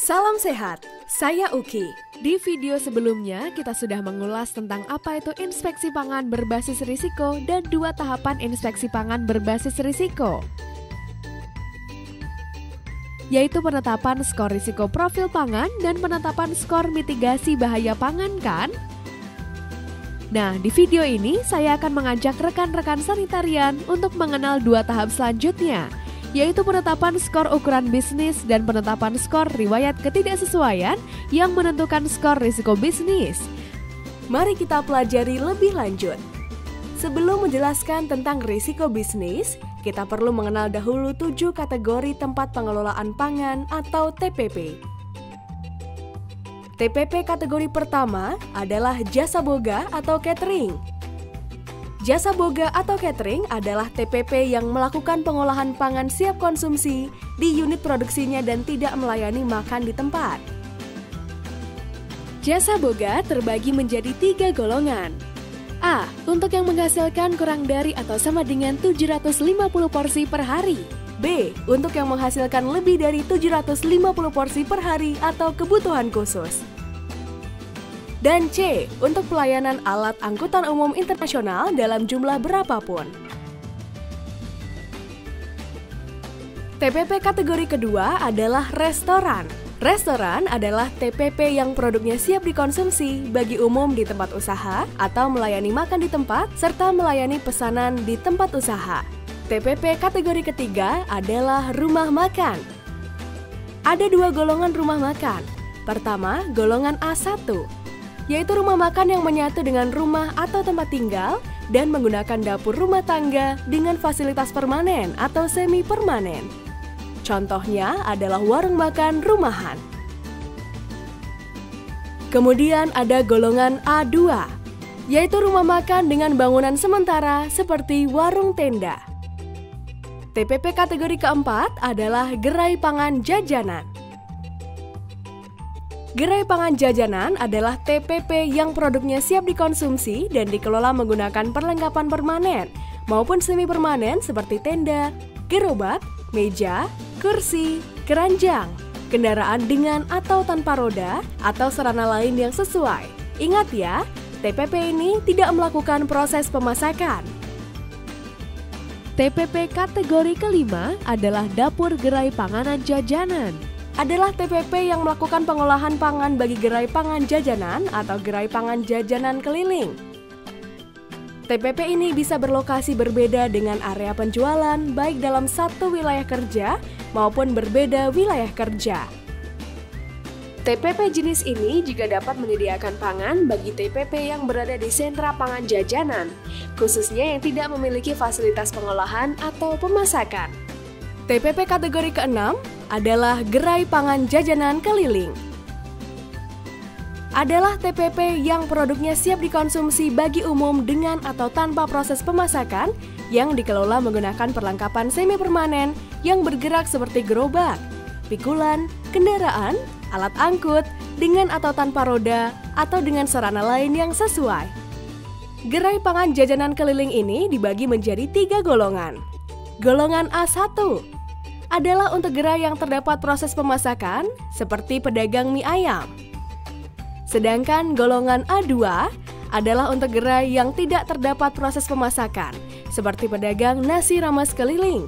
Salam sehat, saya Uki. Di video sebelumnya, kita sudah mengulas tentang apa itu inspeksi pangan berbasis risiko dan 2 tahapan inspeksi pangan berbasis risiko, yaitu penetapan skor risiko profil pangan dan penetapan skor mitigasi bahaya pangan kan? Nah, di video ini saya akan mengajak rekan-rekan sanitarian untuk mengenal 2 tahap selanjutnya, yaitu penetapan skor ukuran bisnis dan penetapan skor riwayat ketidaksesuaian yang menentukan skor risiko bisnis. Mari kita pelajari lebih lanjut. Sebelum menjelaskan tentang risiko bisnis, kita perlu mengenal dahulu 7 kategori tempat pengelolaan pangan atau TPP. TPP kategori pertama adalah jasa boga atau catering. Jasa boga atau catering adalah TPP yang melakukan pengolahan pangan siap konsumsi di unit produksinya dan tidak melayani makan di tempat. Jasa boga terbagi menjadi 3 golongan. A. Untuk yang menghasilkan kurang dari atau sama dengan 750 porsi per hari. B. Untuk yang menghasilkan lebih dari 750 porsi per hari atau kebutuhan khusus. Dan C, untuk pelayanan alat angkutan umum internasional dalam jumlah berapapun. TPP kategori kedua adalah restoran. Restoran adalah TPP yang produknya siap dikonsumsi bagi umum di tempat usaha atau melayani makan di tempat serta melayani pesanan di tempat usaha. TPP kategori ketiga adalah rumah makan. Ada 2 golongan rumah makan. Pertama, golongan A1, yaitu rumah makan yang menyatu dengan rumah atau tempat tinggal dan menggunakan dapur rumah tangga dengan fasilitas permanen atau semi-permanen. Contohnya adalah warung makan rumahan. Kemudian ada golongan A2, yaitu rumah makan dengan bangunan sementara seperti warung tenda. TPP kategori keempat adalah gerai pangan jajanan. Gerai pangan jajanan adalah TPP yang produknya siap dikonsumsi dan dikelola menggunakan perlengkapan permanen maupun semi-permanen seperti tenda, gerobak, meja, kursi, keranjang, kendaraan dengan atau tanpa roda, atau sarana lain yang sesuai. Ingat ya, TPP ini tidak melakukan proses pemasakan. TPP kategori kelima adalah dapur gerai panganan jajanan. Adalah TPP yang melakukan pengolahan pangan bagi gerai pangan jajanan atau gerai pangan jajanan keliling. TPP ini bisa berlokasi berbeda dengan area penjualan baik dalam satu wilayah kerja maupun berbeda wilayah kerja. TPP jenis ini juga dapat menyediakan pangan bagi TPP yang berada di sentra pangan jajanan, khususnya yang tidak memiliki fasilitas pengolahan atau pemasakan. TPP kategori keenam adalah gerai pangan jajanan keliling. Adalah TPP yang produknya siap dikonsumsi bagi umum dengan atau tanpa proses pemasakan yang dikelola menggunakan perlengkapan semi-permanen yang bergerak seperti gerobak, pikulan, kendaraan, alat angkut, dengan atau tanpa roda, atau dengan sarana lain yang sesuai. Gerai pangan jajanan keliling ini dibagi menjadi 3 golongan. Golongan A1 adalah untuk gerai yang terdapat proses pemasakan seperti pedagang mie ayam. Sedangkan golongan A2 adalah untuk gerai yang tidak terdapat proses pemasakan seperti pedagang nasi rames keliling.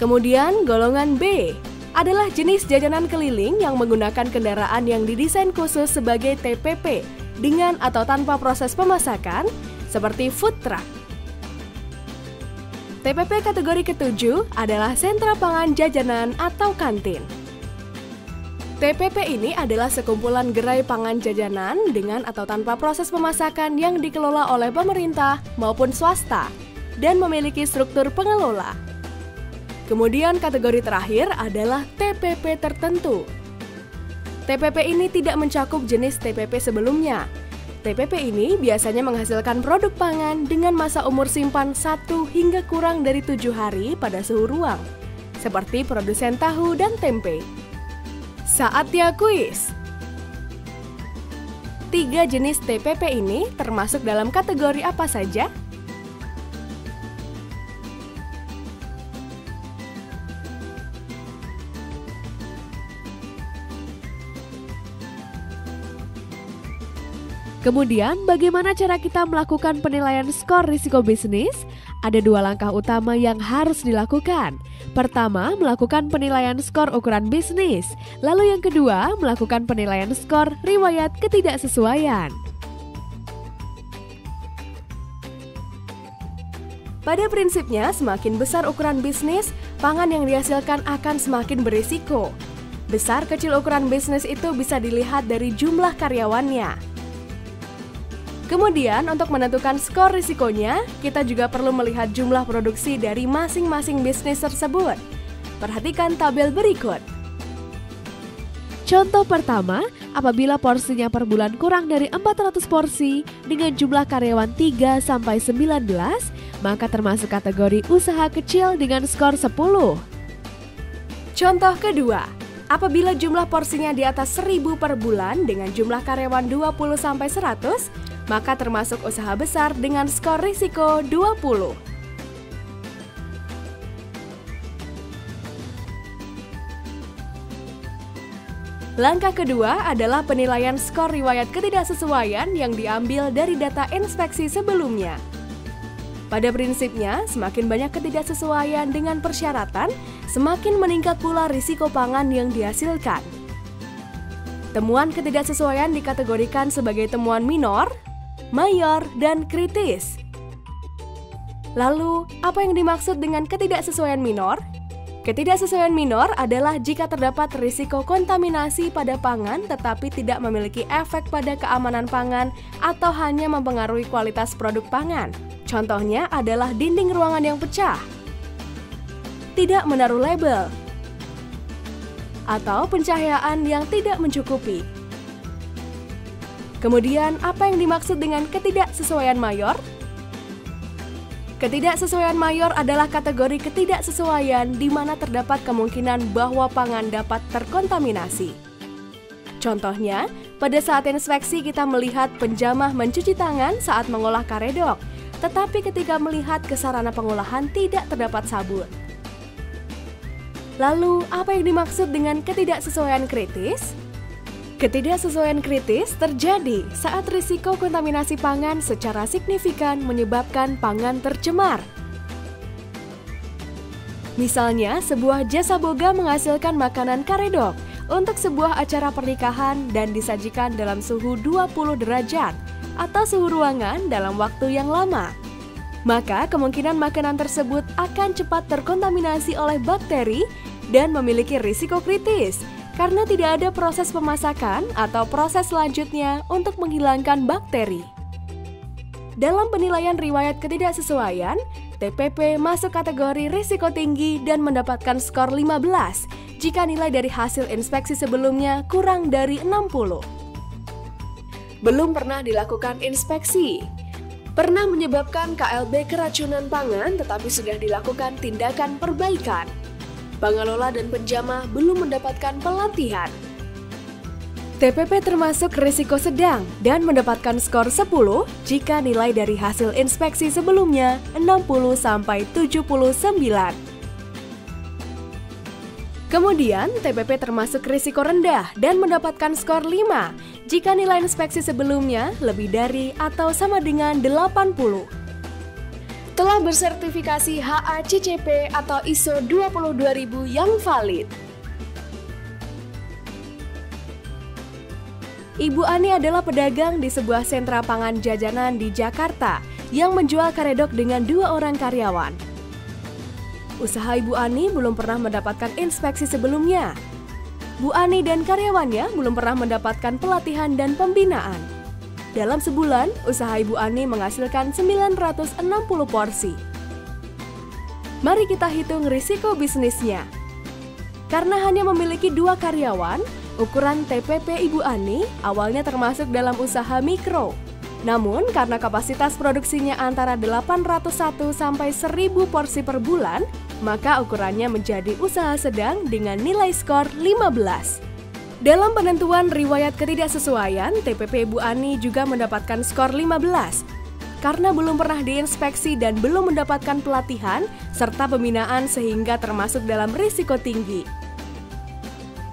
Kemudian golongan B adalah jenis jajanan keliling yang menggunakan kendaraan yang didesain khusus sebagai TPP dengan atau tanpa proses pemasakan seperti food truck. TPP kategori ketujuh adalah sentra pangan jajanan atau kantin. TPP ini adalah sekumpulan gerai pangan jajanan dengan atau tanpa proses pemasakan yang dikelola oleh pemerintah maupun swasta dan memiliki struktur pengelola. Kemudian kategori terakhir adalah TPP tertentu. TPP ini tidak mencakup jenis TPP sebelumnya. TPP ini biasanya menghasilkan produk pangan dengan masa umur simpan 1 hingga kurang dari 7 hari pada suhu ruang, seperti produsen tahu dan tempe. Saatnya kuis. 3 jenis TPP ini termasuk dalam kategori apa saja? Kemudian, bagaimana cara kita melakukan penilaian skor risiko bisnis? Ada 2 langkah utama yang harus dilakukan. Pertama, melakukan penilaian skor ukuran bisnis. Lalu yang kedua, melakukan penilaian skor riwayat ketidaksesuaian. Pada prinsipnya, semakin besar ukuran bisnis, pangan yang dihasilkan akan semakin berisiko. Besar kecil ukuran bisnis itu bisa dilihat dari jumlah karyawannya. Kemudian, untuk menentukan skor risikonya, kita juga perlu melihat jumlah produksi dari masing-masing bisnis tersebut. Perhatikan tabel berikut. Contoh pertama, apabila porsinya per bulan kurang dari 400 porsi dengan jumlah karyawan 3-19, maka termasuk kategori usaha kecil dengan skor 10. Contoh kedua, apabila jumlah porsinya di atas 1000 per bulan dengan jumlah karyawan 20-100, maka termasuk usaha besar dengan skor risiko 20. Langkah kedua adalah penilaian skor riwayat ketidaksesuaian yang diambil dari data inspeksi sebelumnya. Pada prinsipnya, semakin banyak ketidaksesuaian dengan persyaratan, semakin meningkat pula risiko pangan yang dihasilkan. Temuan ketidaksesuaian dikategorikan sebagai temuan minor, mayor, dan kritis. Lalu, apa yang dimaksud dengan ketidaksesuaian minor? Ketidaksesuaian minor adalah jika terdapat risiko kontaminasi pada pangan tetapi tidak memiliki efek pada keamanan pangan atau hanya mempengaruhi kualitas produk pangan. Contohnya adalah dinding ruangan yang pecah, tidak menaruh label, atau pencahayaan yang tidak mencukupi. Kemudian, apa yang dimaksud dengan ketidaksesuaian mayor? Ketidaksesuaian mayor adalah kategori ketidaksesuaian di mana terdapat kemungkinan bahwa pangan dapat terkontaminasi. Contohnya, pada saat inspeksi kita melihat penjamah mencuci tangan saat mengolah karedok, tetapi ketika melihat ke sarana pengolahan tidak terdapat sabun. Lalu, apa yang dimaksud dengan ketidaksesuaian kritis? Ketidaksesuaian kritis terjadi saat risiko kontaminasi pangan secara signifikan menyebabkan pangan tercemar. Misalnya, sebuah jasa boga menghasilkan makanan karedok untuk sebuah acara pernikahan dan disajikan dalam suhu 20 derajat atau suhu ruangan dalam waktu yang lama. Maka kemungkinan makanan tersebut akan cepat terkontaminasi oleh bakteri dan memiliki risiko kritis, karena tidak ada proses pemasakan atau proses selanjutnya untuk menghilangkan bakteri. Dalam penilaian riwayat ketidaksesuaian, TPP masuk kategori risiko tinggi dan mendapatkan skor 15 jika nilai dari hasil inspeksi sebelumnya kurang dari 60. Belum pernah dilakukan inspeksi. Pernah menyebabkan KLB keracunan pangan tetapi sudah dilakukan tindakan perbaikan. Pengelola dan penjamah belum mendapatkan pelatihan. TPP termasuk risiko sedang dan mendapatkan skor 10 jika nilai dari hasil inspeksi sebelumnya 60-79. Kemudian, TPP termasuk risiko rendah dan mendapatkan skor 5 jika nilai inspeksi sebelumnya lebih dari atau sama dengan 80. Telah bersertifikasi HACCP atau ISO 22000 yang valid. Ibu Ani adalah pedagang di sebuah sentra pangan jajanan di Jakarta yang menjual karedok dengan 2 orang karyawan. Usaha Ibu Ani belum pernah mendapatkan inspeksi sebelumnya. Bu Ani dan karyawannya belum pernah mendapatkan pelatihan dan pembinaan. Dalam sebulan, usaha Ibu Ani menghasilkan 960 porsi. Mari kita hitung risiko bisnisnya. Karena hanya memiliki 2 karyawan, ukuran TPP Ibu Ani awalnya termasuk dalam usaha mikro. Namun, karena kapasitas produksinya antara 801 sampai 1000 porsi per bulan, maka ukurannya menjadi usaha sedang dengan nilai skor 15. Dalam penentuan riwayat ketidaksesuaian, TPP Ibu Ani juga mendapatkan skor 15 karena belum pernah diinspeksi dan belum mendapatkan pelatihan serta pembinaan sehingga termasuk dalam risiko tinggi.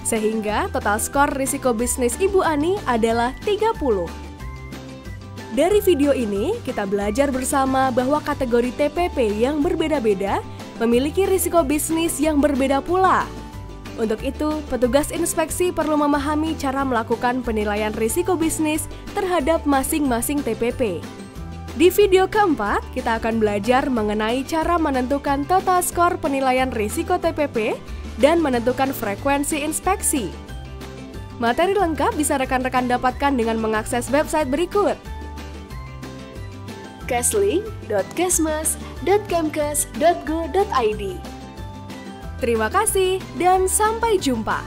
Sehingga total skor risiko bisnis Ibu Ani adalah 30. Dari video ini, kita belajar bersama bahwa kategori TPP yang berbeda-beda memiliki risiko bisnis yang berbeda pula. Untuk itu, petugas inspeksi perlu memahami cara melakukan penilaian risiko bisnis terhadap masing-masing TPP. Di video keempat, kita akan belajar mengenai cara menentukan total skor penilaian risiko TPP dan menentukan frekuensi inspeksi. Materi lengkap bisa rekan-rekan dapatkan dengan mengakses website berikut: caslink.kesmas.kemkes.go.id. Terima kasih dan sampai jumpa.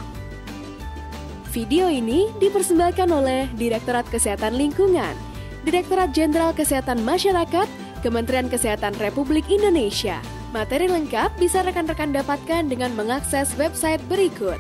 Video ini dipersembahkan oleh Direktorat Kesehatan Lingkungan, Direktorat Jenderal Kesehatan Masyarakat, Kementerian Kesehatan Republik Indonesia. Materi lengkap bisa rekan-rekan dapatkan dengan mengakses website berikut: